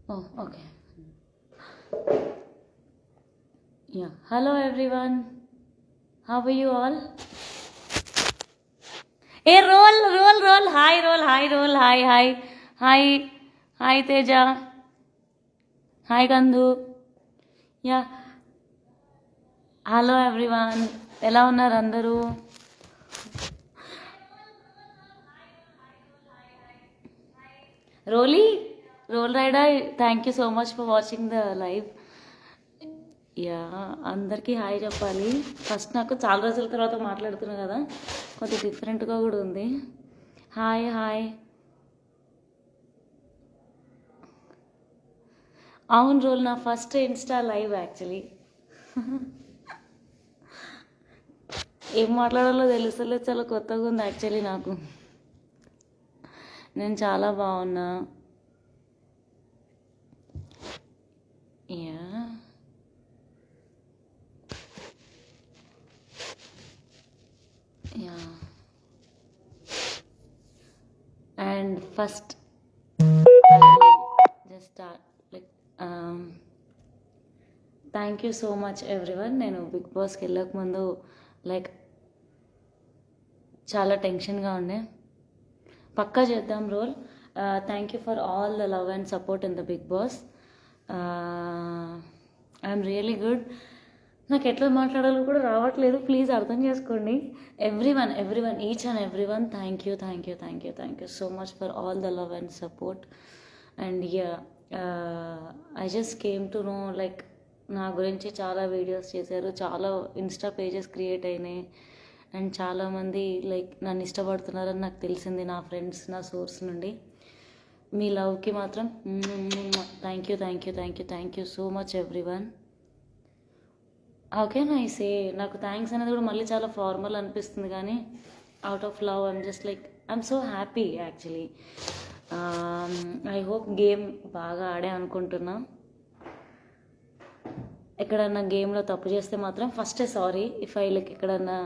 Oh, okay. Yeah. Hello, everyone. How are you all? Hey, roll. Hi, roll. Hi. Hi, Teja. Hi, Gandhu. Yeah. Hello everyone, ఎలా ఉన్నారు అందరూ? Rolly roll rider, thank you so much for watching the live. Yeah, అందరికీ hi చెప్పాలి. First నాకు చాలా రోజుల తర్వాత మాట్లాడుతున్నా కదా, కొంచెం డిఫరెంట్గా కూడా ఉంది. హాయ్. అవును రోల్, నా ఫస్ట్ ఇన్స్టా లైవ్ యాక్చువల్లీ. ఏం మాట్లాడాలో తెలుస్తలేదు, చాలా కొత్తగా ఉంది యాక్చువల్లీ నాకు. నేను చాలా బాగున్నా. Yeah, yeah. And first just start like thank you so much everyone. నేను బిగ్ బాస్కి వెళ్ళకముందు లైక్ చాలా టెన్షన్గా ఉండే. పక్కా చేద్దాం role. Thank you for all the love and support in the Bigg Boss. I'm really good. నాకు ఎట్లా మాట్లాడాలో కూడా రావట్లేదు, ప్లీజ్ అర్థం చేసుకోండి. Everyone each and everyone, thank you so much for all the love and support. And yeah, I just came to know like నా గురించి చాలా వీడియోస్ చేశారు, చాలా ఇన్స్టా పేజెస్ క్రియేట్ అయినాయి, అండ్ చాలామంది లైక్ నన్ను ఇష్టపడుతున్నారని నాకు తెలిసింది, నా ఫ్రెండ్స్, నా సోర్స్ నుండి. మీ లవ్కి మాత్రం thank you so much everyone. Okay నై సే, నాకు థ్యాంక్స్ అనేది కూడా మళ్ళీ చాలా ఫార్మల్ అనిపిస్తుంది, కానీ out of love I'm just like I'm so happy actually. I hope game బాగా ఆడే అనుకుంటున్నా. ఎక్కడన్నా గేమ్లో తప్పు చేస్తే మాత్రం ఫస్టే సారీ. ఇఫ్ ఐ లైక్ ఎక్కడన్నా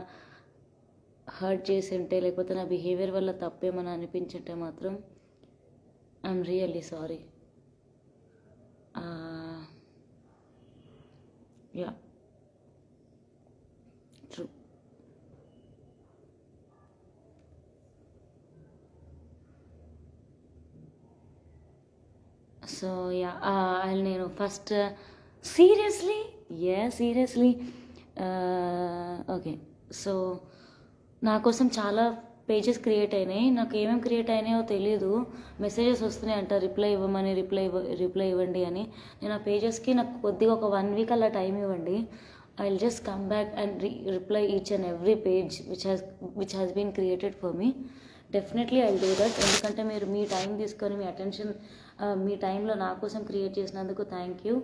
హర్ట్ చేసి ఉంటే, లేకపోతే నా బిహేవియర్ వల్ల తప్పేమని అనిపించుంటే మాత్రం I'm really sorry. Yeah, true. So yeah, నేను ఫస్ట్ సీరియస్లీ ఓకే. సో నా కోసం చాలా పేజెస్ క్రియేట్ అయినాయి. నాకు ఏమేమి క్రియేట్ అయినాయో తెలీదు, మెసేజెస్ వస్తున్నాయి అంట రిప్లై ఇవ్వండి అని. నేను ఆ పేజెస్కి నాకు కొద్దిగా ఒక 1 వీక్ అలా టైం ఇవ్వండి. I will just come back and reply each and every page which has been created for me. Definitely I will do that. ఎందుకంటే మీరు మీ టైం తీసుకొని, మీ అటెన్షన్, మీ టైంలో నా కోసం క్రియేట్ చేసినందుకు థ్యాంక్ యూ.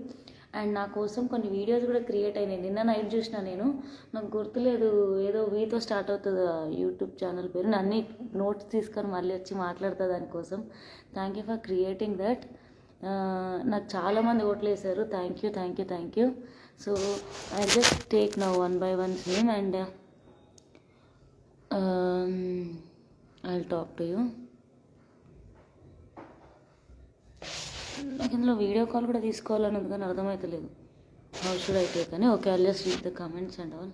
అండ్ నా కోసం కొన్ని వీడియోస్ కూడా క్రియేట్ అయినాయి. నిన్న నైట్ చూసిన నేను, నాకు గుర్తులేదు, ఏదో వీతో స్టార్ట్ అవుతుంది యూట్యూబ్ ఛానల్ పేరు. అన్ని నోట్స్ తీసుకొని మళ్ళీ వచ్చి మాట్లాడుతుంది దానికోసం. Thank you for creating that. నాకు చాలామంది ఓట్లు వేశారు. Thank you. So I just take now 1 by 1 name and I will talk to you. నాకు ఇందులో వీడియో కాల్ కూడా తీసుకోవాలని ఉంది, కానీ అర్థమవుతలేదు హౌ షుడ్ ఐ టేక్ అని. Okay, I just read the comments and all.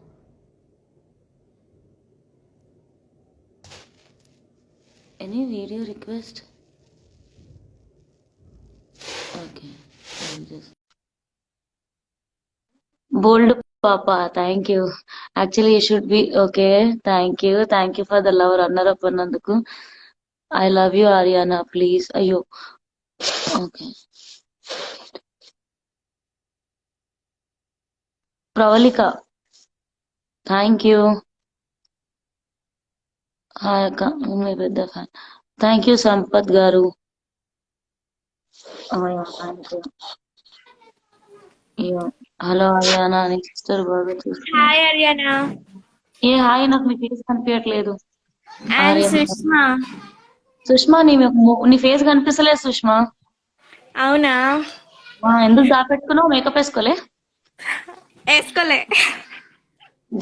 Any video request? Okay, బోల్డ్ పాప, thank you. Actually you should be okay. Thank you for the love, runner up అన్నందుకు. I love you Ariyana, please. అయ్యో, okay. Pravallika, thank you. Hi అక్క, మీ పెద్ద fan. Thank you Sampath గారు. Hello Ariyana, నీ sister బాగా చూస్తున్నా. హాయ్ అరియానా. ఏ హాయ్, నాకు మీ ఫేస్ కనిపించట్లేదు. అండ్ ఆర్యానా, సుష్మా. సుష్మా, నీ ఫేస్ కనిపిస్తలేదు సుష్మా. అవునా? ఎందుకు దాపెట్టుకున్నావు? మేకప్ వేసుకోలే? వేసుకోలే.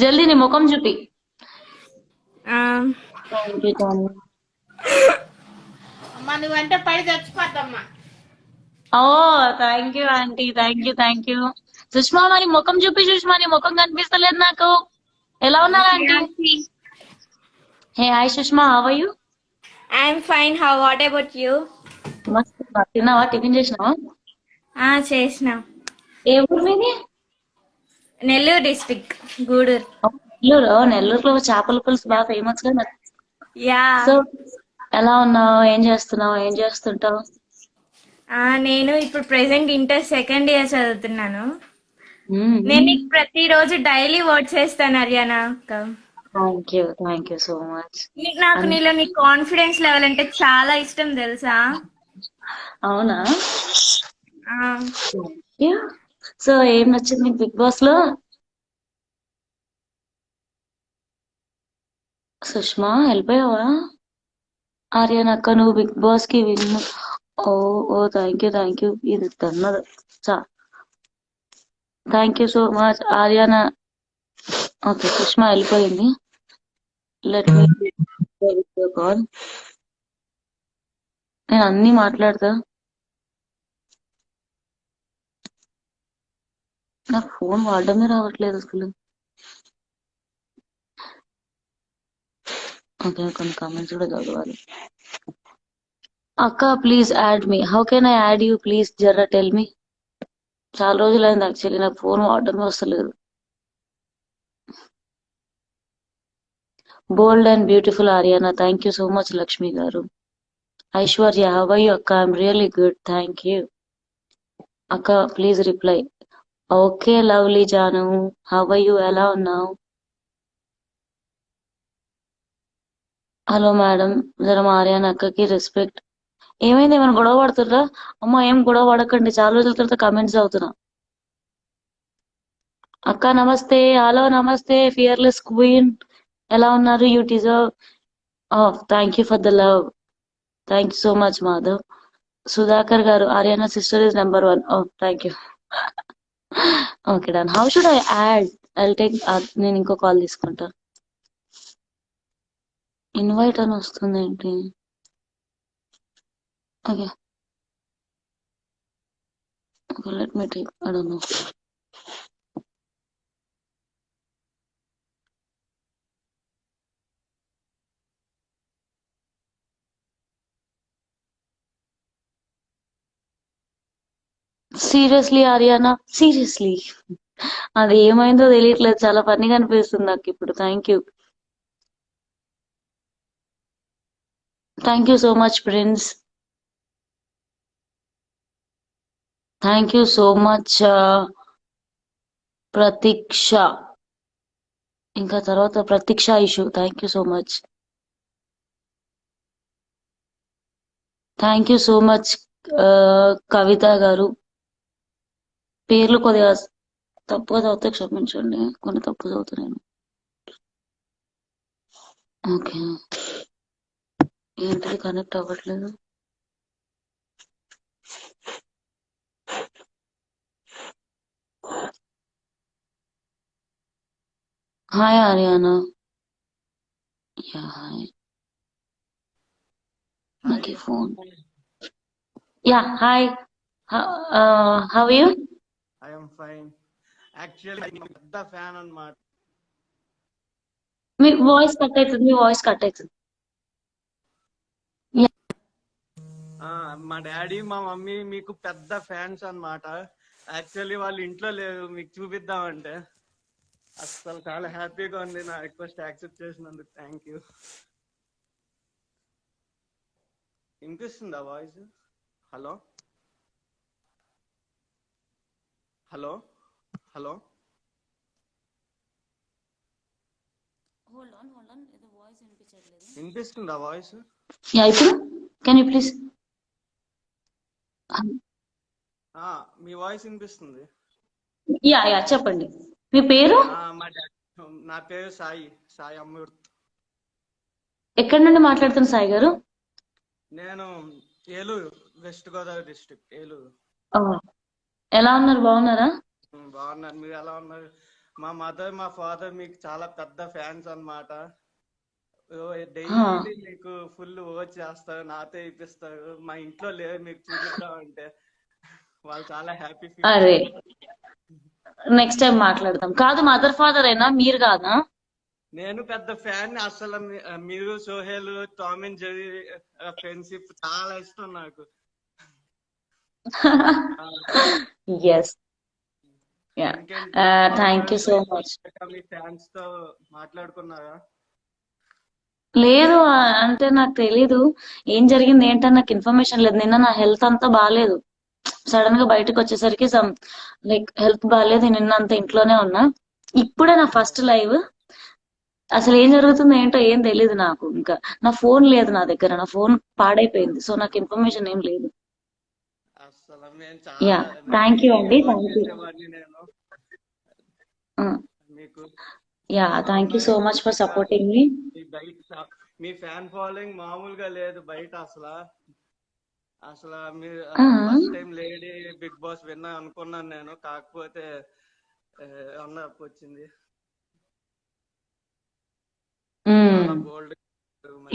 జల్దీ నీ ముఖం చూపి. ఆ, థ్యాంక్ యూ. అమ్మా నువ్వంటే పడి చచ్చిపోద్దమ్మా. ఓ thank you aunty, thank you. Sushma మరి ముఖం చూపి, సుష్మా నీ ముఖం కనిపిస్తలేదు నాకు. ఎలా ఉన్నారు aunty? Hey hi Sushma, how are you? I'm fine. How what about you? మస్తు తిన్నావా? టిఫిన్ చేసినావా? చేసిన. ఏ ఊరు మీది? నెల్లూరు డిస్ట్రిక్ట్, గూడూరు. నెల్లూరు. నెల్లూరులో చేపల పులుసు బాగా ఫేమస్ కదా. యా. సో ఎలా ఉన్నావు? ఏం చేస్తున్నావు? ఏం చేస్తుంటావు? నేను ఇప్పుడు ప్రెసెంట్ ఇంటర్ సెకండ్ ఇయర్ చదువుతున్నాను. నేను నీకు ప్రతిరోజు డైలీ వర్డ్ చేస్తాను అరియానా అక్క. Thank you so much. నాకు నీలో నీ కాన్ఫిడెన్స్ లెవెల్ అంటే చాలా ఇష్టం తెలుసా? అవునా? ఆ, సో ఏం నచ్చింది నీకు బిగ్ బాస్ లో? సుష్మా వెళ్ళిపోయావా? ఆర్యన్ అక్క నువ్వు బిగ్ బాస్ కి విన్. ఓ ఓ థ్యాంక్ యూ. ఇది తన్నది. చా thank you so much Ariyana. Okay Sushma వెళ్ళిపోయింది. Let me call. నేను అన్ని మాట్లాడతా. నాకు ఫోన్ వాడడమే రావట్లేదు అసలు. ఓకే కొన్ని కామెంట్స్ కూడా చదవాలి. అక్క please add me. How can I add you please జర్రా టెల్ మీ. చాలా రోజులైంది యాక్చువల్లీ నాకు ఫోన్ వాడడమే వస్తలేదు. Bold and beautiful Ariyana, thank you so much Lakshmi garu. Aishwarya how are you అక్క? I'm really good thank you. అక్క please reply. Okay lovely Janu, how are you? ఎలా ఉన్నావు? హలో మేడం, జర మా ఆర్యానా అక్కకి రెస్పెక్ట్. ఏమైంది? ఏమైనా గొడవ పడుతుర్రా? అమ్మ ఏం గొడవ పడకండి, చాలా రోజుల తర్వాత కమెంట్స్ అవుతున్నా. అక్క నమస్తే. హలో నమస్తే ఫియర్లెస్ క్వీన్, ఎలా ఉన్నారు? You deserve. Thank you for the love. Thank you so much Madhav. Sudhakar garu, Ariyana sister is number 1. Thank you. Okay done. How should I add? I'll take. నేను ఇంకో కాల్ తీసుకుంటా. ఇన్వైట్ అని వస్తుంది ఏంటి? Okay let me take. I don't know. Seriously Ariyana, seriously అది ఏమైందో తెలియట్లేదు, చాలా ఫన్నీగా అనిపిస్తుంది నాకు ఇప్పుడు. Thank you so much Prince. Thank you so much Prateeksha. ఇంకా తర్వాత Prateeksha issue. Thank you so much. Thank you so much Kavitha garu. పేర్లు కొద్దిగా తప్పుగా చదివితే క్షమించండి, కొన్ని తప్పు చదువుతున్నాను. ఓకే ఏంటిది కనెక్ట్ అవ్వట్లేదు? హాయ్ ఆర్యానా. Yeah hi. నాకు phone. Yeah hi. How you? I'm fine. Actually పెద్ద ఫ్యాన్ అన్నమాట. మీ వాయిస్ కట్ అవుతుంది. మా డాడీ మా మమ్మీ మీకు పెద్ద ఫ్యాన్స్ అన్నమాట. యాక్చువల్లీ వాళ్ళు ఇంట్లో లేరు, మీకు చూపిద్దామంటే. అసలు చాలా హ్యాపీగా ఉంది నా రిక్వెస్ట్ యాక్సెప్ట్ చేసినందుకు. Thank you. వినిపిస్తుందా వాయిస్? హలో హలో హలో వినిపిస్తుందా వాయిస్? యా ఇప్పుడు can you please? Me voice వినిపిస్తుంది. యా చెప్పండి. మీ పేరు? నా పేరు సాయి, సాయి అమృత్. ఎక్కడి నుండి మాట్లాడుతున్నారు సాయి గారు? నేను ఏలూరు, వెస్ట్ గోదావరి డిస్ట్రిక్ట్, ఏలూరు. ఎలా ఉన్నారు? బాగున్నారా? బాగున్నారు. మీరు ఎలా ఉన్నారు? మా మదర్ మా ఫాదర్ మీకు చాలా పెద్ద ఫ్యాన్స్ అన్నమాట. డైలీ మీకు ఫుల్ వర్క్ చేస్తారు, నాతో ఇప్పిస్తారు. మా ఇంట్లో లేదు, మీకు చూపిద్దామంటే. వాళ్ళు చాలా హ్యాపీ ఫీల్ అరే అవుతారు. నెక్స్ట్ టైం మాట్లాడదాం. కాదు మదర్ ఫాదర్ అయినా మీరు కాదా? నేను పెద్ద ఫ్యాన్ అసలు. మీరు Sohel, Tom and Jerry friendship చాలా ఇష్టం నాకు. ఆ, ఎస్. యా. ఇంకేంటి థ్యాంక్ యూ సో బయట మచ్. మీ ఫ్యాన్స్ తో మాట్లాడుకున్నారా? లేదు అంటే నాకు తెలీదు ఏం జరిగింది ఏంటని నాకు ఇన్ఫర్మేషన్ లేదు. నిన్న నా హెల్త్ అంతా బాగాలేదు. సడన్ గా బయటకు వచ్చేసరికి లైక్ హెల్త్ బాగాలేదు. నిన్న అంతా ఇంట్లోనే ఉన్నా. ఇప్పుడే నా ఫస్ట్ లైవ్. అసలు ఏం జరుగుతుందో ఏంటో ఏం తెలియదు నాకు. ఇంకా నా ఫోన్ లేదు నా దగ్గర. నా ఫోన్ పాడైపోయింది. సో నాకు ఇన్ఫర్మేషన్ ఏం లేదు. అసలు మేము యా. చాలా థ్యాంక్ యూ డైలీ అండి. Watch thank you. చేసేవాడిని నేను మీకు. యా. థ్యాంక్ యూ అవునా, సో మచ్ ఫర్ నిజంగా సపోర్టింగ్ మీ. మీ బయట మీ ఫ్యాన్ ఫాలోయింగ్ మామూలుగా లేదు బయట అసలు. అసలు మీరు first time lady Bigg Boss winner అనుకున్నాను నేను, కాకపోతే రన్నర్ వచ్చింది. చాలా బోల్డ్.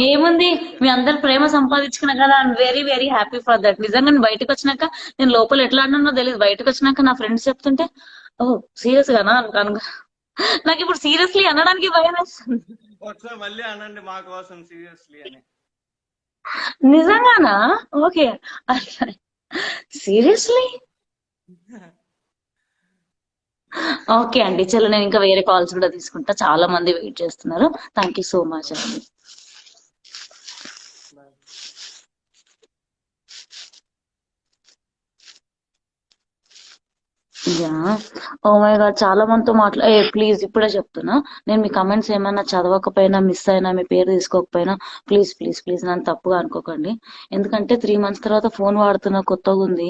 ఏముంది, మీ అందరు ప్రేమ సంపాదించుకున్నా కదా. I'm very very happy for that. నిజంగా నేను బయటకు వచ్చినాక నేను లోపల ఎట్లా అన్నానో తెలియదు. బయటకు వచ్చినాక నా ఫ్రెండ్స్ చెప్తుంటే ఓ సీరియస్ గానా అనుకో. నాకు ఇప్పుడు సీరియస్లీ అనడానికి భయం వేస్తుంది. ఒకసారి మళ్ళీ అనండి మా కోసం సీరియస్లీ అని. నిజంగానా? ఓకే. సీరియస్లీ ఓకే అండి. చలో నేను ఇంకా వేరే కాల్స్ కూడా తీసుకుంటా. చాలా మంది వెయిట్ చేస్తున్నారు. థ్యాంక్ యూ సో మచ్ అండి. యా. ఓ మై గాడ్, చాలా మందితో ప్లీజ్ ఇప్పుడే చెప్తున్నా. నేను మీ కమెంట్స్ ఏమైనా చదవకపోయినా, మిస్ అయినా, మీ పేరు తీసుకోకపోయినా ప్లీజ్ ప్లీజ్ ప్లీజ్ నన్ను తప్పుగా అనుకోకండి. ఎందుకంటే 3 months తర్వాత ఫోన్ వాడుతున్నా, కొత్తగా ఉంది.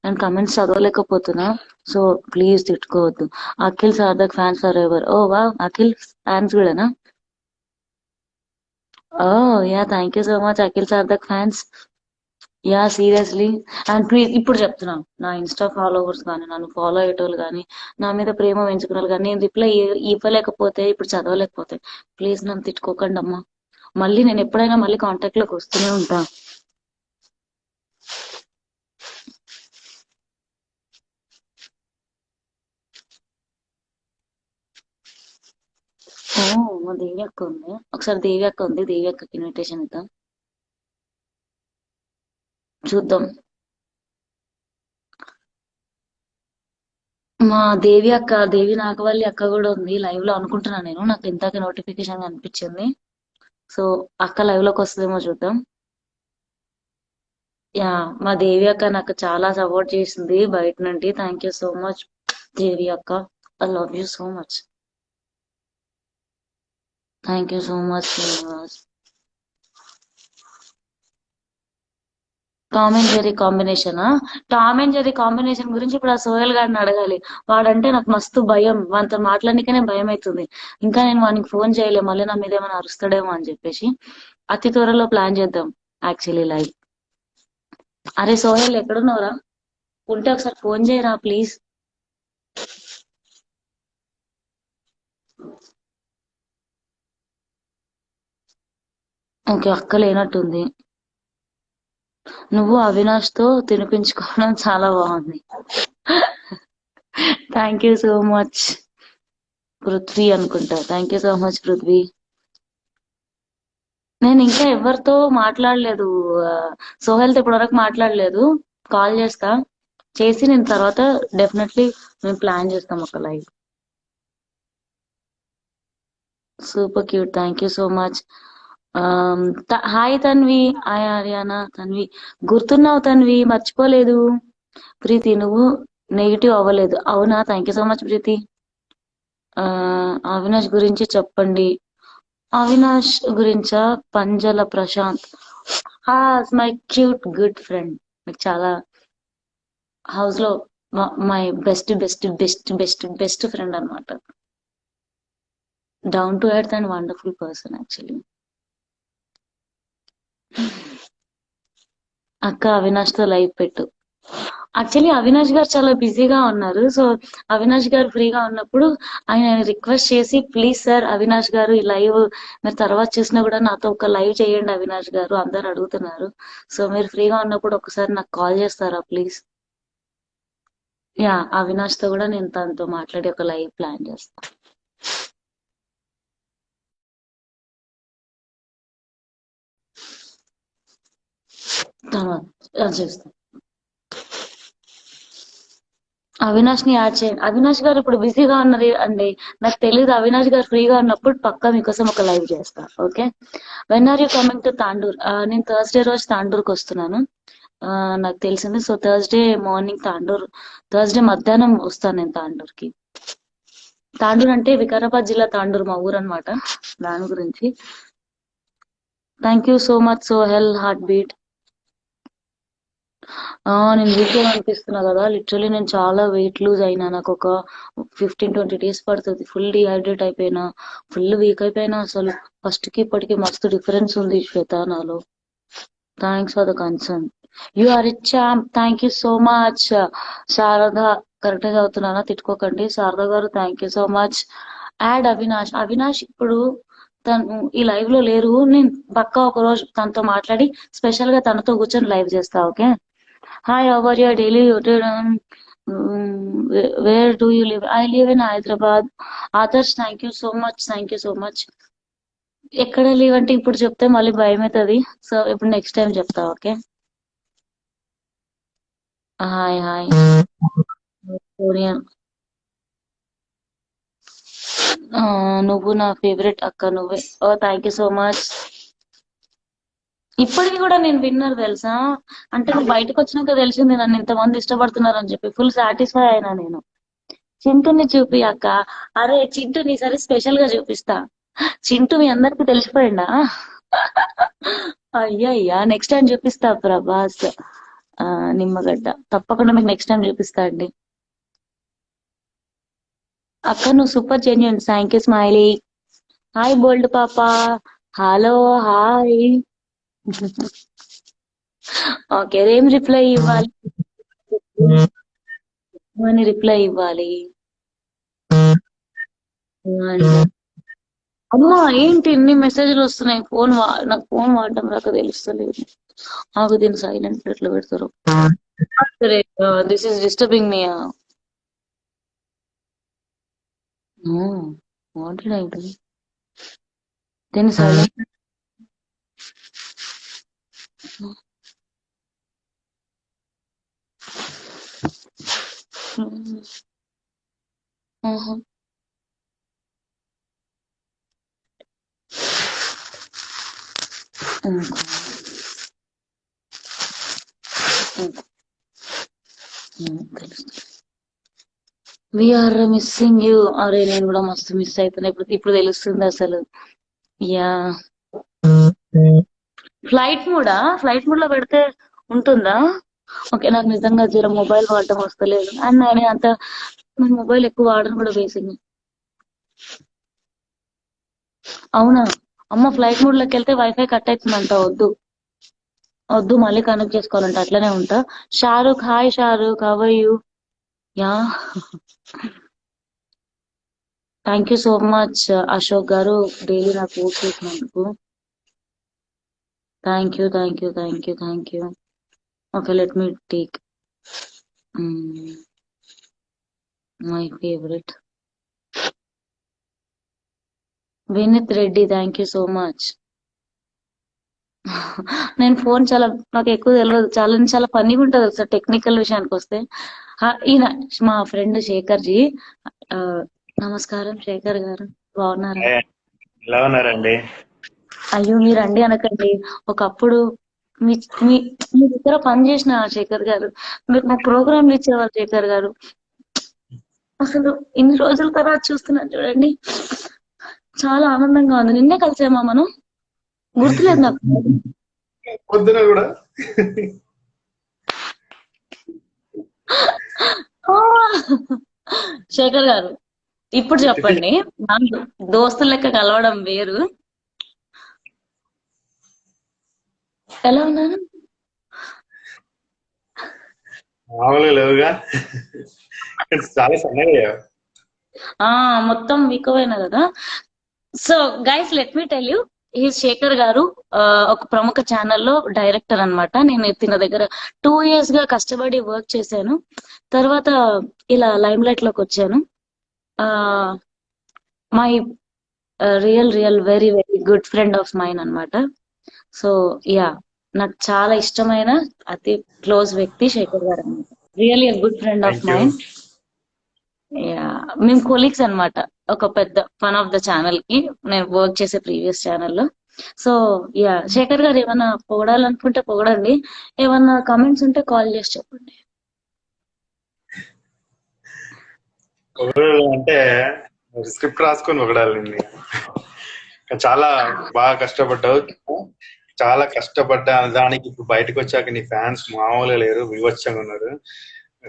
నేను కమెంట్స్ చదవలేకపోతున్నా. సో ప్లీజ్ తిట్టుకోవద్దు. Akhil Sarthak fans forever. ఓ వా, అఖిల్ ఫ్యాన్స్ కూడానా? ఓ yeah, thank you so much Akhil Sarthak fans. Yeah seriously. And please ఇప్పుడు చెప్తున్నా, నా ఇన్స్టా ఫాలోవర్స్ కానీ, నన్ను ఫాలో అయ్యేటోళ్ళు కానీ, నా మీద ప్రేమ పెంచుకునే వాళ్ళు కానీ, నేను రిప్లై ఇవ్వలేకపోతే, ఇప్పుడు చదవలేకపోతే ప్లీజ్ నన్ను తిట్టుకోకండి అమ్మా. మళ్ళీ నేను ఎప్పుడైనా మళ్ళీ కాంటాక్ట్ లోకి వస్తూనే ఉంటా. ఓ మా దేవి అక్క ఉంది. ఒకసారి దేవి అక్క ఉంది, దేవి అక్కకి ఇన్విటేషన్ ఇద్దాం. చూద్దాం. మా దేవి అక్క, దేవి నాగవల్లి అక్క కూడా ఉంది లైవ్ లో అనుకుంటున్నా నేను. నాకు ఇంతక నోటిఫికేషన్ కనిపించింది. సో అక్క లైవ్ లోకి వస్తుందేమో చూద్దాం. యా. మా దేవి అక్క నాకు చాలా సపోర్ట్ చేసింది బయట నుండి. Thank you so much Devi అక్క. I love you so much. Thank you so much Srinivas. Tom and Jerry కాంబినేషనా? టామ్ అండ్ జెర్రీ కాంబినేషన్ గురించి ఇప్పుడు ఆ సోహెల్ గారిని అడగాలి. వాడంటే నాకు మస్తు భయం. వానితో మాట్లాడనికనే భయం అవుతుంది. ఇంకా నేను వానికి ఫోన్ చేయలే, మళ్ళీ నా మీద ఏమైనా అరుస్తాడేమో అని చెప్పేసి. అతి త్వరలో ప్లాన్ చేద్దాం యాక్చువల్లీ లైవ్. అరే సోహెల్ ఎక్కడున్నావురా? ఉంటే ఒకసారి ఫోన్ చేయరా ప్లీజ్. ఓకే, అక్క లేనట్టుంది. నువ్వు అవినాష్ తో తినిపించుకోవడం చాలా బాగుంది. Thank you so much Prithvi అనుకుంటా. Thank you so much Prithvi. నేను ఇంకా ఎవరితో మాట్లాడలేదు. సోహెల్తో ఇప్పటివరకు మాట్లాడలేదు. కాల్ చేస్తా. చేసి నేను తర్వాత డెఫినెట్లీ మేము ప్లాన్ చేస్తాం ఒక live. Super cute. Thank you so much. Hi Tanvi. Hi Ariyana. Tanvi గుర్తున్నావు తన్వి, మర్చిపోలేదు. ప్రీతి నువ్వు నెగిటివ్ అవ్వలేదు. అవునా? Thank you so much Preethi. Avinash గురించి చెప్పండి. అవినాష్ గురించా? Panjala Prashanth my cute good friend. నాకు చాలా హౌస్ లో my best best best best best friend అనమాట. Down to earth and wonderful person actually. అక్క అవినాష్ తో లైవ్ పెట్టు. యాక్చువల్లీ అవినాష్ గారు చాలా బిజీగా ఉన్నారు. సో అవినాష్ గారు ఫ్రీగా ఉన్నప్పుడు ఆయన రిక్వెస్ట్ చేసి, ప్లీజ్ సార్ అవినాష్ గారు ఈ లైవ్ మీరు తర్వాత చూసినా కూడా నాతో ఒక లైవ్ చేయండి అవినాష్ గారు, అందరు అడుగుతున్నారు. సో మీరు ఫ్రీగా ఉన్నప్పుడు ఒకసారి నాకు కాల్ చేస్తారా ప్లీజ్? యా అవినాష్ తో కూడా నేను తనతో మాట్లాడి ఒక లైవ్ ప్లాన్ చేస్తా. తర్వాత చేస్తా. అవినాష్ ని యాడ్ చేయండి. అవినాష్ గారు ఇప్పుడు బిజీగా ఉన్నారు అండి, నాకు తెలియదు. అవినాష్ గారు ఫ్రీగా ఉన్నప్పుడు పక్కా మీకోసం ఒక లైవ్ చేస్తా. Okay, when are you coming to Tandur? నేను థర్స్డే రోజు తాండూర్కి వస్తున్నాను. నాకు తెలిసింది. So Thursday morning Tandur, Thursday మధ్యాహ్నం వస్తాను నేను తాండూర్కి. తాండూర్ అంటే వికారాబాద్ జిల్లా తాండూర్ మా ఊరు అనమాట. దాని గురించి thank you so much. So heart beat. నేను వీక్ గా అనిపిస్తున్నా కదా, లిటరలీ నేను చాలా వెయిట్ లూజ్ అయినా. నాకు ఒక 15-20 days పడుతుంది. ఫుల్ డిహైడ్రేట్ అయిపోయినా, ఫుల్ వీక్ అయిపోయినా. అసలు ఫస్ట్ కి ఇప్పటికి మస్తు డిఫరెన్స్ ఉంది శ్వేత నాలో. Thanks for the concern. You are a champ. Thank you so much. Sharada, correct గా చదువుతున్నానా? తిట్టుకోకండి. Sharada garu thank you so much. Add Avinash. Avinash ఇప్పుడు తను ఈ లైవ్ లో లేరు. నేను పక్కా ఒక రోజు తనతో మాట్లాడి స్పెషల్ గా తనతో కూర్చొని లైవ్ చేస్తా. Okay. Hi, how are your daily routine? Where do you live? I live in Hyderabad. Others, thank you so much. Thank you so much. ఎక్కడ లీవ్ అంటే ఇప్పుడు చెప్తే మళ్ళీ భయం అవుతుంది. సో ఇప్పుడు నెక్స్ట్ టైం చెప్తా. ఓకే. Hi hi Sonia. నువ్వు నా ఫేవరెట్ అక్క, నువ్వే. ఓ థ్యాంక్ యూ సో మచ్. ఇప్పటికి కూడా నేను విన్నర్ తెలుసా. అంటే నువ్వు బయటకు వచ్చినాక తెలిసింది నన్ను ఇంతమంది ఇష్టపడుతున్నారు అని చెప్పి. ఫుల్ సాటిస్ఫై అయినా నేను. చింటూని చూపి అక్క. అరే చింటూని సరే స్పెషల్ గా చూపిస్తా. చింటూ మీ అందరికి తెలిసిపోయిందా? అయ్యా నెక్స్ట్ టైం చూపిస్తా. ప్రభాస్ నిమ్మగడ్డ తప్పకుండా మీకు నెక్స్ట్ టైం చూపిస్తా అండి. అక్క నువ్వు super genuine. Thank you smiley. Hi bold పాపా. Hello hi. ఓకే, ఏం రిప్లై ఇవ్వాలి అని రిప్లై ఇవ్వాలి. అమ్మా ఏంటి ఇన్ని మెసేజ్లు వస్తున్నాయి? నాకు ఫోన్ వాడడం రాక తెలుస్తలేదు. నాకు దీన్ని సైలెంట్ ఎట్లా పెడతారు? సరే, this is disturbing me. What did I do? దీన్ని సైలెంట్. We are missing you. అరే నేను కూడా మస్తు మిస్ అవుతున్నా. ఇప్పుడు తెలుస్తుంది అసలు. యా, ఫ్లైట్ మోడ్ లో పెడితే ఉంటుందా? ఓకే, నాకు నిజంగా జర మొబైల్ వాడటం వస్తలేదు. అండ్ నేను అంత మొబైల్ ఎక్కువ వాడను కూడా బేసిక్. అవునా? అమ్మ ఫ్లైట్ మోడ్ లోకి వెళ్తే వైఫై కట్ అవుతుందంట. వద్దు మళ్ళీ కనెక్ట్ చేసుకోవాలంట. అట్లనే ఉంటా. Shahrukh, hi Shahrukh, how are you? Yeah, thank you so much Ashok garu, daily నాకు ఓట్ చేసినందుకు. Thank you thank you thank you thank you. Okay, let me take my favourite Vineeth Reddy. Thank you so much. నేను phone చాలా, నాకు ఎక్కువ తెలియదు. చాలా ఫన్నీగా ఉంటుంది సార్ టెక్నికల్ విషయానికి వస్తే. ఈయన మా ఫ్రెండ్ శేఖర్ జీ. ఆ, నమస్కారం శేఖర్ గారు, బాగున్నారా? ఎలా ఉన్నారండి? అయ్యో మీరండి అనకండి. ఒకప్పుడు మీ మీ మీ దగ్గర పని చేసిన శేఖర్ గారు, మీరు నాకు ప్రోగ్రాంలు ఇచ్చేవారు శేఖర్ గారు. అసలు ఇన్ని రోజుల తర్వాత చూస్తున్నాను చూడండి, చాలా ఆనందంగా ఉంది. నిన్నే కలిసామా మనం? గుర్తులేదు నాకు. పొద్దున కూడా శేఖర్ గారు ఇప్పుడు చెప్పండి, నాకు దోస్తుల లెక్క కలవడం వేరు. ఎలా ఉన్నాను? మామూలుగా లేవుగా, చాలా సన్నగా. మొత్తం వీక్ అయినా కదా. So guys let me tell you, ఈ శేఖర్ గారు ఒక ప్రముఖ ఛానల్లో డైరెక్టర్ అన్నమాట. నేను తిన దగ్గర 2 years గా కష్టపడి వర్క్ చేశాను. తర్వాత ఇలా లైమ్ లైట్ లోకి వచ్చాను. My real very very good friend of mine అన్నమాట. సో యా, నాకు చాలా ఇష్టమైన అతి క్లోజ్ వ్యక్తి శేఖర్ గారు అన్నమాట. Really good friend of thank you. Mine. Yeah, మేము కొలీగ్స్ అన్నమాట. ఒక పెద్ద వన్ ఆఫ్ ద ఛానల్ కి నేను వర్క్ చేసే ప్రీవియస్ ఛానల్లో. సో యా, శేఖర్ గారు ఏమన్నా పొగడాలనుకుంటే పొగడండి, ఏమన్నా కమెంట్స్ ఉంటే కాల్ చేసి చెప్పండి. పొగడాలి అంటే స్క్రిప్ట్ రాసుకొని పొగడాలి నిన్ను. చాలా బాగా కష్టపడ్డావు. చాలా కష్టపడ్డా దానికి ఇప్పుడు బయటకు వచ్చాక నీ ఫ్యాన్స్ మామూలుగా లేరు, వివచ్చంగా ఉన్నారు.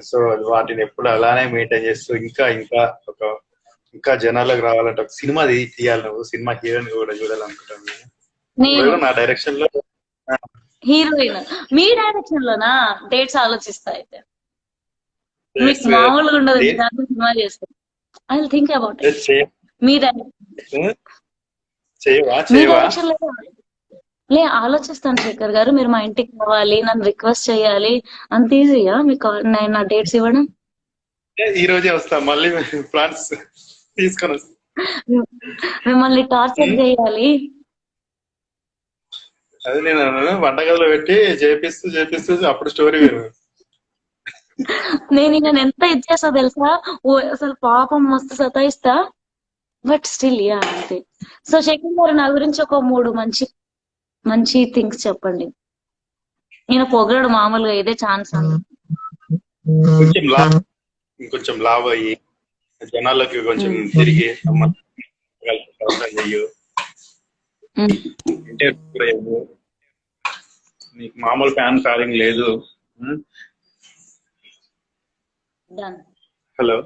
సో వాటిని ఎప్పుడు అలానే మెయింటైన్ చేస్తూ ఇంకా ఇంకా ఇంకా జనాలకు రావాలంటే ఒక సినిమా తీయాలి. నువ్వు సినిమా హీరోయిన్ కూడా చూడాలనుకుంటాను. నేను ఇప్పుడు నా డైరెక్షన్ లో హీరోయిన్ మీ డైరెక్షన్ లోనా? డేట్స్ ఆలోచిస్తా అయితే. మీకు మామూలుగా ఉండదు, నిజంగా సినిమా చేస్తాను. I will think about it. Me direction చేయవా మీ చేయవా డైరెక్షన్ లే ఆలోచిస్తాను శేఖర్ గారు. మీరు మా ఇంటికి రావాలి, నన్ను రిక్వెస్ట్ చేయాలి. అంత ఈజీయా మీకు నేను నా డేట్స్ ఇవ్వడం? ఈ రోజే వస్తా, మళ్ళీ ప్లాన్స్ తీసుకొని వస్తా. మిమ్మల్ని టార్చర్ చేయాలి. అది నేను వంటగదిలో పెట్టి చేపిస్తూ అప్పుడు స్టోరీ వేరు. నేను ఈయన ఎంత ఇచ్చేస్తా తెలుసా? ఓ అసలు పాపం మస్తు సతాయిస్తా. బట్ స్టిల్ యా అంతే. సో శేఖర్ గారు, నా గురించి ఒక 3 మంచి మంచి థింగ్స్ చెప్పండి. నేను పొగడు మామూలుగా ఇదే ఛాన్స్ అండి. ఇంకొంచెం లావ్ అయ్యి జనాల్లోకి కొంచెం తిరిగి చెయ్యు. నీకు మామూలు ఫ్యాన్ ఫాలోయింగ్ లేదు. Done. Hello,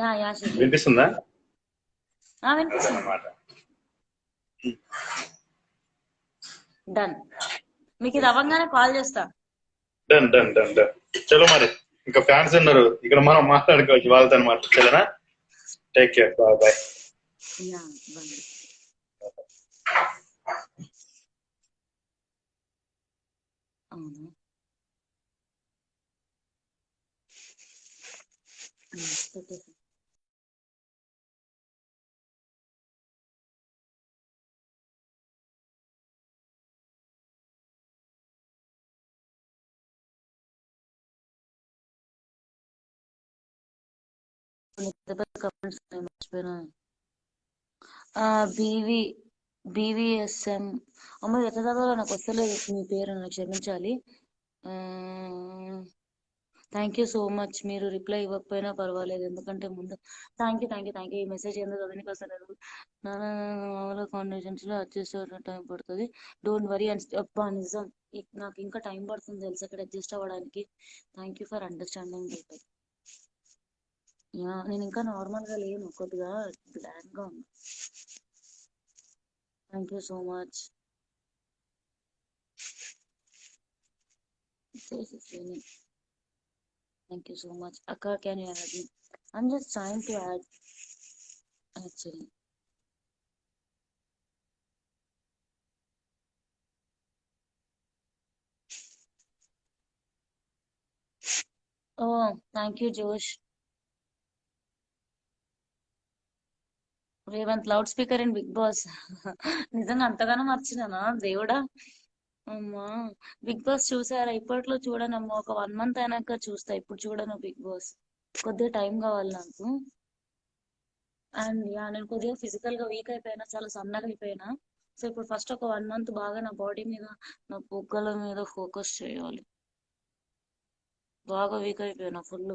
yeah yeah Shekhar. వినిపిస్తుందా? వినిపిస్తుంది. అన్నమాట. డన్. మీకు ఇది అవ్వగానే కాల్ చేస్తా. Done done done done. చలో మరి, ఇంకా ఫ్యాన్స్ ఉన్నారు ఇక్కడ, మనం మాట్లాడుకోవచ్చు వాళ్ళతో అనమాట. Chalana, take care, bye bye. Yeah bye. అవును. పెట్టేసి. కమెంట్స్ మర్చిపోయినా. BV BVSM. అమ్మ ఎట్లా చదవాలో నాకు వస్తలేదు మీ పేరు, నన్ను క్షమించాలి. Thank you so much. మీరు రిప్లై ఇవ్వకపోయినా పర్వాలేదు, ఎందుకంటే ముందు థ్యాంక్ యూ. ఈ మెసేజ్ ఎందుకు చదవడానికి వస్తలేదు? మామూలు కాండిషన్స్ లో అడ్జస్ట్ అవ్వడం టైం పడుతుంది. డోంట్ వరీ అండ్ అబ్బా నిజం, నాకు ఇంకా టైం పడుతుంది తెలుసు అక్కడ అడ్జస్ట్ అవ్వడానికి. Thank you for understanding it. నేను ఇంకా నార్మల్ గా లేను, కొద్దిగా బ్లాక్ గా ఉన్నా. Thank you so much. Thank you so much. అక్క, can you add me? I'm just trying to add actually. ఓ thank you Josh. Revanth loud speaker in Bigg Boss. నిజంగా అంతగానో మర్చినానా దేవుడా? అమ్మా, బిగ్ బాస్ చూసారా? ఇప్పట్లో చూడనమ్మా, ఒక 1 month అయినాక చూస్తా, ఇప్పుడు చూడను బిగ్ బాస్. కొద్దిగా టైం కావాలి నాకు. అండ్ యా, నేను కొద్దిగా ఫిజికల్ గా వీక్ అయిపోయినా, చాలా సన్నగా అయిపోయినా. సో ఇప్పుడు ఫస్ట్ ఒక 1 month బాగా నా బాడీ మీద, నా బొగ్గల మీద ఫోకస్ చేయాలి. బాగా వీక్ అయిపోయినా ఫుల్.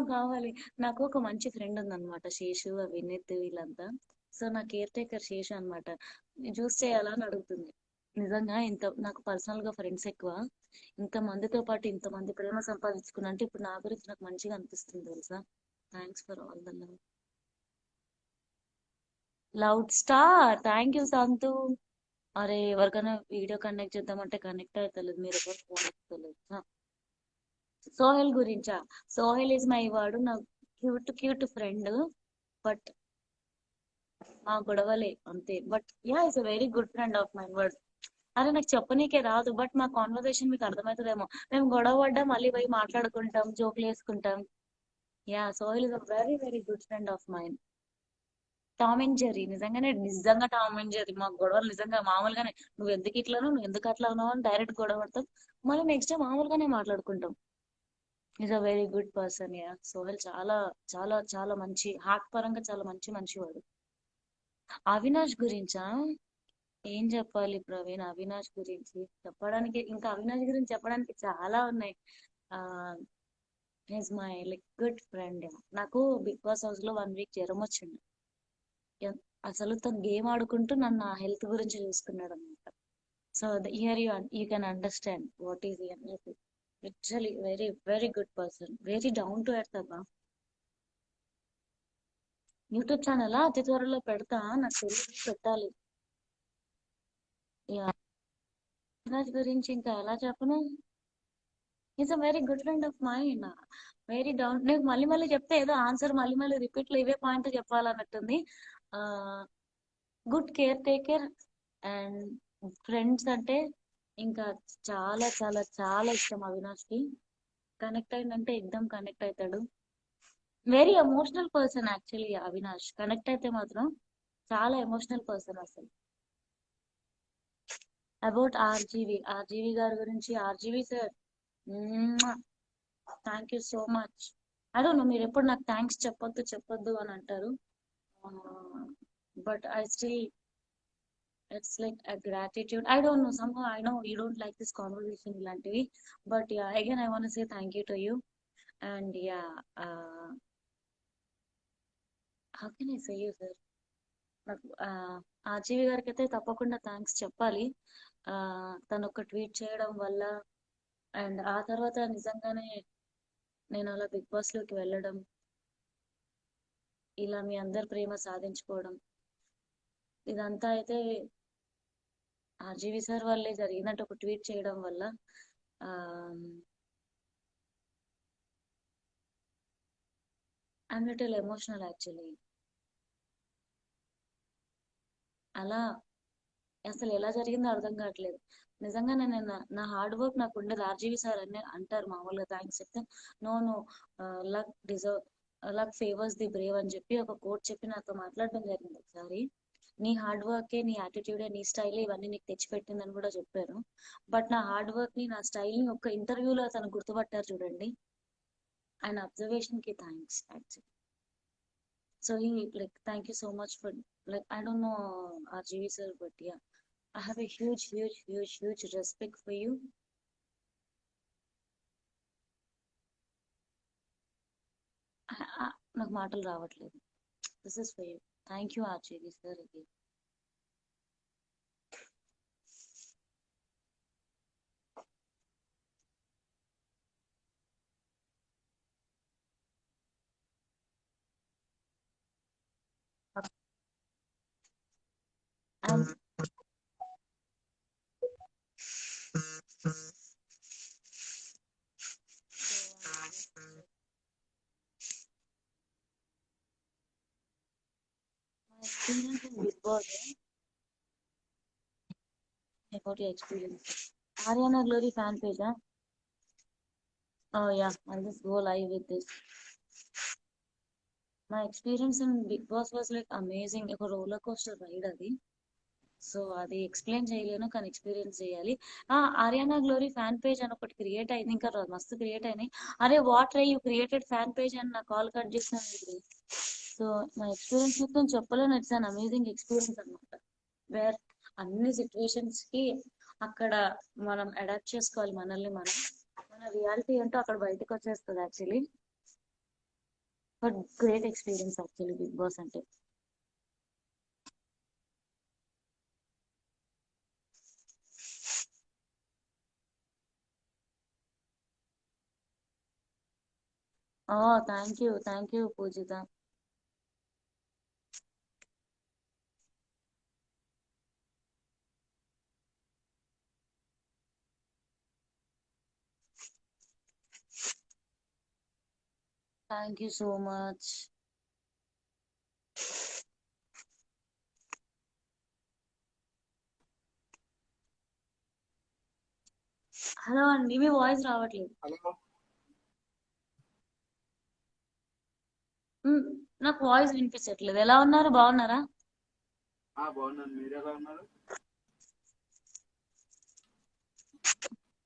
కావాలి. నాకు ఒక మంచి ఫ్రెండ్ ఉందన్నమాట, శేషు, వినీత్, వీళ్ళంతా. సో నా కేర్ టేకర్ శేషు అనమాట. జ్యూస్ చేయాలా అని అడుగుతుంది. నిజంగా ఇంత నాకు పర్సనల్ గా ఫ్రెండ్స్ ఎక్కువ. ఇంత మందితో పాటు ఇంతమంది ప్రేమ సంపాదించుకున్నా అంటే ఇప్పుడు నా గురించి నాకు మంచిగా అనిపిస్తుంది తెలుసా. Thanks for all the love. Loud star, thank you సంతు. అరే ఎవరికైనా వీడియో కనెక్ట్ చేద్దామంటే కనెక్ట్ అవుతలేదు, మీరు ఎవరు ఫోన్ ఎత్తలేదు. సోహెల్ గురించా? సోహెల్ ఇస్ మై వాడు నా క్యూట్ క్యూట్ ఫ్రెండ్. బట్ ఆ గొడవలే అంతే. But yeah is a very good friend of my word. అరే నాకు చెప్పనీకే రాదు, బట్ మా కాన్వర్సేషన్ మీకు అర్థమవుతుందేమో. మేము గొడవ పడ్డా మళ్ళీ పోయి మాట్లాడుకుంటాం, జోకులు వేసుకుంటాం. Yeah, Sohel is a very very good friend of mine. Tom and Jerry, నిజంగా టామ్ అండ్ జెర్రీ. మా గొడవలు నిజంగా మామూలుగానే, నువ్వు ఎందుకు ఇట్లాను, నువ్వు ఎందుకు అట్లా ఉన్నావు అని డైరెక్ట్ గొడవ పడతాం. మళ్ళీ నెక్స్ట్ డే మామూలుగానే మాట్లాడుకుంటాం. Is a very good person. Yeah, Sohel చాలా చాలా చాలా మంచి, హార్ట్ పరంగా చాలా మంచి మంచివాడు. అవినాష్ గురించా? ఏం చెప్పాలి ప్రవీణ్ అవినాష్ గురించి చెప్పడానికి? ఇంకా అవినాష్ గురించి చెప్పడానికి చాలా ఉన్నాయి. ఆ is my like good friend. నాకు బిగ్ బాస్ హౌస్ లో 1 వీక్ జ్వరం వచ్చింది. అసలు తను గేమ్ ఆడుకుంటూ నన్ను నా హెల్త్ గురించి చూసుకున్నాడు అనమాట. So here you can understand what is literally very very good person, very down to earth అబ్బా. యూట్యూబ్ ఛానల్ అతి త్వరలో పెడతా, నాకు తెలిసి పెట్టాలి. యా, అవినాష్ గురించి ఇంకా ఎలా చెప్పను? Is a very good friend of mind. Very down. నేను మళ్ళీ మళ్ళీ చెప్తే ఏదో ఆన్సర్ మళ్ళీ మళ్ళీ రిపీట్ లో ఇవే పాయింట్ చెప్పాలన్నట్టుంది. Good caretaker and friends అంటే ఇంకా చాలా చాలా చాలా ఇష్టం అవినాష్ కి. కనెక్ట్ అయిందంటే ఎక్దమ్ కనెక్ట్ అవుతాడు. Very emotional person actually Avinash. Connect అయితే మాత్రం చాలా ఎమోషనల్ పర్సన్ అసలు. అబౌట్ ఆర్జీవి గారి గురించి, RGV sir thank you so much. I don't know, మీరు ఎప్పుడు నాకు థ్యాంక్స్ చెప్పొద్దు చెప్పొద్దు అని అంటారు. But I still, it's like a gratitude. I don't know, somehow I know you don't like this conversation ఇలాంటివి. But yeah, again I want say thank you to you. And yeah, how can I say you sir? నాకు RGV గారికి అయితే తప్పకుండా thanks చెప్పాలి. తను ఒక tweet చేయడం వల్ల, అండ్ ఆ తర్వాత నిజంగానే నేను అలా బిగ్ బాస్ లోకి వెళ్ళడం, ఇలా మీ అందరి ప్రేమ సాధించుకోవడం, ఇదంతా అయితే ఆర్జీవి సార్ వల్లే జరిగిందంటే ఒక ట్వీట్ చేయడం వల్ల. I'm little emotional actually. అలా అసలు ఎలా జరిగిందో అర్థం కావట్లేదు. నిజంగా నేను నా హార్డ్ వర్క్ నాకు ఉండదు. ఆర్జీవి సార్ అని అంటారు మామూలుగా థ్యాంక్స్ చెప్తే, no no, luck deserve, luck favours the brave అని చెప్పి ఒక కోట్ చెప్పి నాతో మాట్లాడడం జరిగింది ఒకసారి. నీ హార్డ్ వర్కే, నీ యాటిట్యూడే, నీ స్టైల్ ఇవన్నీ నీకు తెచ్చిపెట్టిందని కూడా చెప్పారు. బట్ నా హార్డ్ వర్క్ ని, నా స్టైల్ ని ఒక ఇంటర్వ్యూలో తను గుర్తుపట్టారు చూడండి. ఆయన అబ్జర్వేషన్ కి thanks actually. So he like thank you so much for, like I don't know RGV sir, but yeah, I have a huge respect for you. నాకు మాటలు రావట్లేదు. This is for you. Thank you RGV sir again. And my experience in Big Boss, about your experience. Ariana Glory fan page, huh? Oh yeah, I'll just go live with this. My experience in Big Boss was like amazing. ఒక roller coaster ride అది. So అది explain చేయలేను, కానీ experience చేయాలి. Ariyana glory fan page అని ఒకటి create అయింది, ఇంకా మస్తు క్రియేట్ అయినాయి. అరే what ray, you created fan page అని నా కాల్ కట్ చేసిన. సో నా ఎక్స్పీరియన్స్ మొత్తం చెప్పలేను. ఇట్స్ అన్ అమేజింగ్ ఎక్స్పీరియన్స్ అనమాట. వేర్ అన్ని సిచ్యువేషన్స్ కి అక్కడ మనం అడాప్ట్ చేసుకోవాలి మనల్ని మనం. మన రియాలిటీ ఏంటో అక్కడ బయటకు వచ్చేస్తుంది actually. But great experience actually Bigg Boss అంటే. Thank you Poojitha. Thank you so much. Hello అండి, మీ వాయిస్ రావట్లేదు. హలో. మ్, నాకు వాయిస్ వినిపించట్లేదు. ఎలా ఉన్నారు, బాగున్నారా? బాగున్నాను, మీరు ఎలా ఉన్నారు?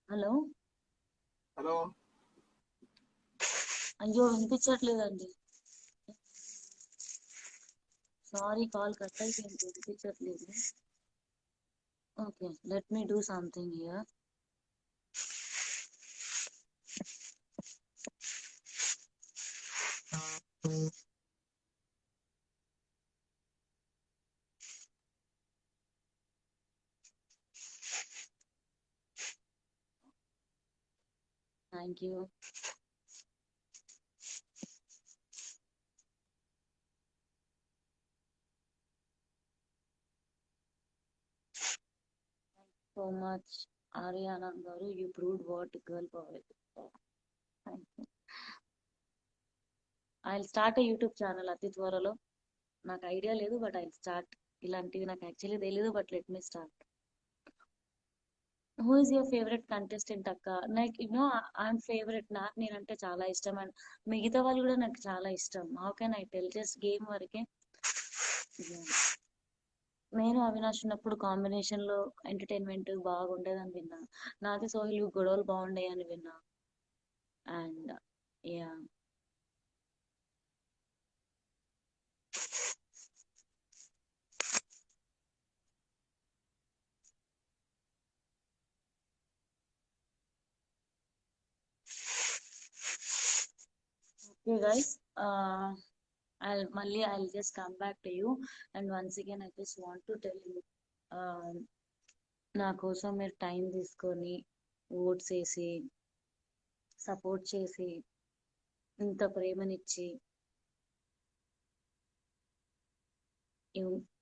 హలో. హలో. అయ్యో వినిపించట్లేదండి. సారీ, కాల్ కట్ అయిపోయింది, వినిపించట్లేదు. Okay, let me do something here. Thank you. So much Ariyana garu, you proved what girl power. Thank you. I will start YouTube channel అతి త్వరలో. నాకు ఐడియా లేదు, బట్ ఐ స్టార్ట్. ఇలాంటివి నాకు యాక్చువల్లీ తెలీదు, but let me start. Who is your favourite contestant అక్క? Like I'm favourite. నాకు నేనంటే చాలా ఇష్టం, అండ్ మిగతా వాళ్ళు కూడా నాకు చాలా ఇష్టం. How can I tell? Just game వరకే. Yeah. నేను అవినాష్ ఉన్నప్పుడు కాంబినేషన్ లో ఎంటర్టైన్మెంట్ బాగుండేదని విన్నా. నాది సోహిల్ గొడవలు బాగుండే అని విన్నా. And yeah, okay guys, I'll just come back to you, and once again I just want to tell you, నా కోసం మీరు టైం తీసుకొని ఓట్స్ వేసి సపోర్ట్ చేసి ఇంత ప్రేమనిచ్చి,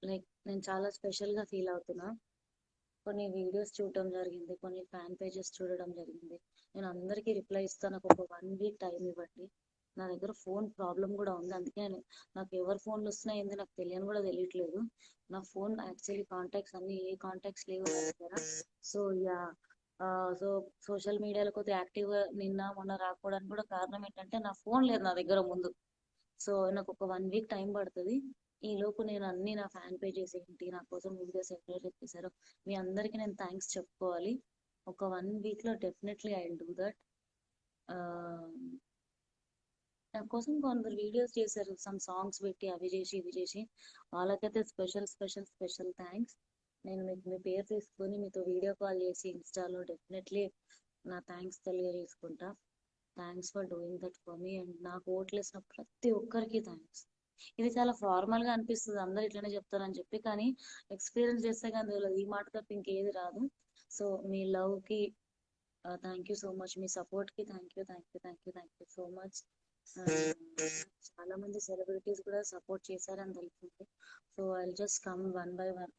లైక్ నేను చాలా స్పెషల్ గా ఫీల్ అవుతున్నా. కొన్ని వీడియోస్ చూడడం జరిగింది, కొన్ని ఫ్యాన్ పేజెస్ చూడడం జరిగింది. నేను అందరికీ రిప్లై ఇస్తాను. నాకు ఒక 1 వీక్ టైం ఇవ్వండి. నా దగ్గర ఫోన్ ప్రాబ్లం కూడా ఉంది, అందుకే నాకు ఎవరి ఫోన్లు వస్తున్నాయి ఏంది నాకు తెలియని కూడా తెలియట్లేదు. నా ఫోన్ యాక్చువల్లీ కాంటాక్ట్స్ అన్ని ఏ కాంటాక్ట్స్ లేవు నా దగ్గర. సో యా, సో సోషల్ మీడియాలో కొద్దిగా యాక్టివ్ గా నిన్న మొన్న రాకపోవడానికి కూడా కారణం ఏంటంటే నా ఫోన్ లేదు నా దగ్గర ముందు. సో నాకు ఒక 1 వీక్ టైం పడుతుంది. ఈ లోపు నేను అన్ని నా ఫ్యాన్ పేజెస్ ఏంటి, నా కోసం వీడియోస్ ఎవరైతే చేశారో మీ అందరికి నేను థ్యాంక్స్ చెప్పుకోవాలి. ఒక 1 వీక్ లో definitely I will do that. నా కోసం కొందరు వీడియోస్ చేశారు, సమ్ సాంగ్స్ పెట్టి అవి చేసి ఇవి చేసి. వాళ్ళకైతే స్పెషల్ స్పెషల్ స్పెషల్ థ్యాంక్స్. నేను మీకు మీ పేరు తీసుకొని మీతో వీడియో కాల్ చేసి ఇన్స్టాలో డెఫినెట్లీ నా థ్యాంక్స్ తెలియజేసుకుంటా. Thanks for doing that for me. And నాకు ఓట్లేసిన ప్రతి ఒక్కరికి థ్యాంక్స్. ఇది చాలా ఫార్మల్ గా అనిపిస్తుంది, అందరు ఇట్లనే చెప్తారని చెప్పి, కానీ ఎక్స్పీరియన్స్ చేస్తే కానీ తెలియదు. ఈ మాట తప్ప ఇంకేది రాదు. సో మీ లవ్ కి థ్యాంక్ యూ సో మచ్. మీ సపోర్ట్ కి thank you, thank you, thank you, thank you so much. చాలా మంది సెలబ్రిటీస్ కూడా సపోర్ట్ చేశారని తెలుస్తుంది. So I just come one by one.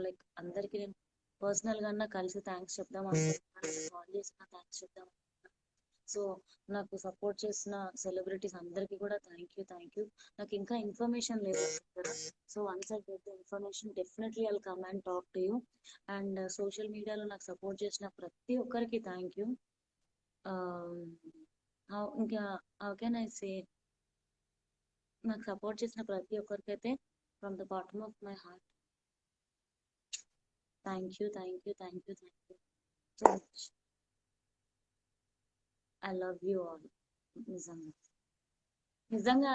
Like అందరికి నేను పర్సనల్ గా కలిసి థ్యాంక్స్ చెప్దాం అనుకుంటున్నాను, కాల్ చేసిన థ్యాంక్స్ చెప్దాం. సో నాకు సపోర్ట్ చేసిన సెలబ్రిటీస్ అందరికి కూడా థ్యాంక్ యూ, థ్యాంక్ యూ. నాకు ఇంకా ఇన్ఫర్మేషన్ లేదు కదా. So once I get the information definitely I will come and talk to you. And social మీడియాలో నాకు సపోర్ట్ చేసిన ప్రతి ఒక్కరికి థ్యాంక్ యూ. ఇంకా హౌ కెన్ ఐ సే, నాకు సపోర్ట్ చేసిన ప్రతి ఒక్కరికైతే from the bottom of my heart thank you, thank you, thank you, thank you so much. I love you all. నిజంగా నిజంగా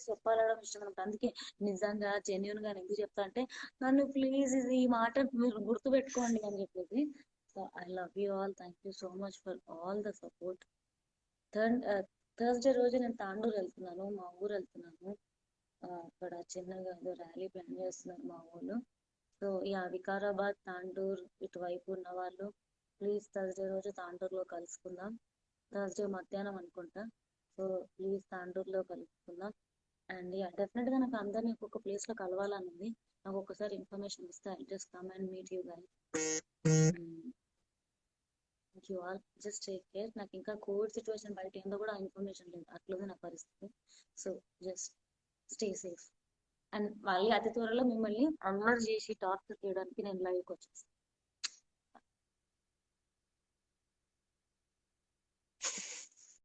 చెప్పాలడం ఇష్టం అనమాట. అందుకే నిజంగా జెన్యున్ గా ఎందుకు చెప్తా అంటే, నన్ను ప్లీజ్ ఇది ఈ మాట మీరు గుర్తు పెట్టుకోండి అని చెప్పేసి. So I love you all. Thank you so much for all the support. Thursday రోజు నేను తాండూరు వెళ్తున్నాను, మా ఊరు వెళ్తున్నాను. అక్కడ చిన్నగా ఏదో ర్యాలీ ప్లాన్ చేస్తున్నారు మా ఊళ్ళు. సో వికారాబాద్ తాండూరు ఇటువైపు ఉన్న వాళ్ళు ప్లీజ్ థర్స్డే రోజు తాండూరులో కలుసుకుందాం. థర్స్డే మధ్యాహ్నం అనుకుంటా. సో ప్లీజ్ తాండూరులో కలుసుకుందాం. అండ్ డెఫినెట్ గా నాకు అందరినీ ఒక్కొక్క ప్లేస్ లో కలవాలని ఉంది. నాకు ఒక్కసారి ఇన్ఫర్మేషన్ ఇస్తే I just come and meet you guys. Thank you all. Just take care. నాకు ఇంకా కోవిడ్ సిచ్యువేషన్ బయట ఏందో కూడా ఇన్ఫర్మేషన్ లేదు, అట్లుంది నా పరిస్థితి. So just stay safe. And మళ్ళీ అతి త్వరలో మిమ్మల్ని అల్లరి చేసి టార్చర్ చేయడానికి నేను లైవ్కి వచ్చేస్తాను.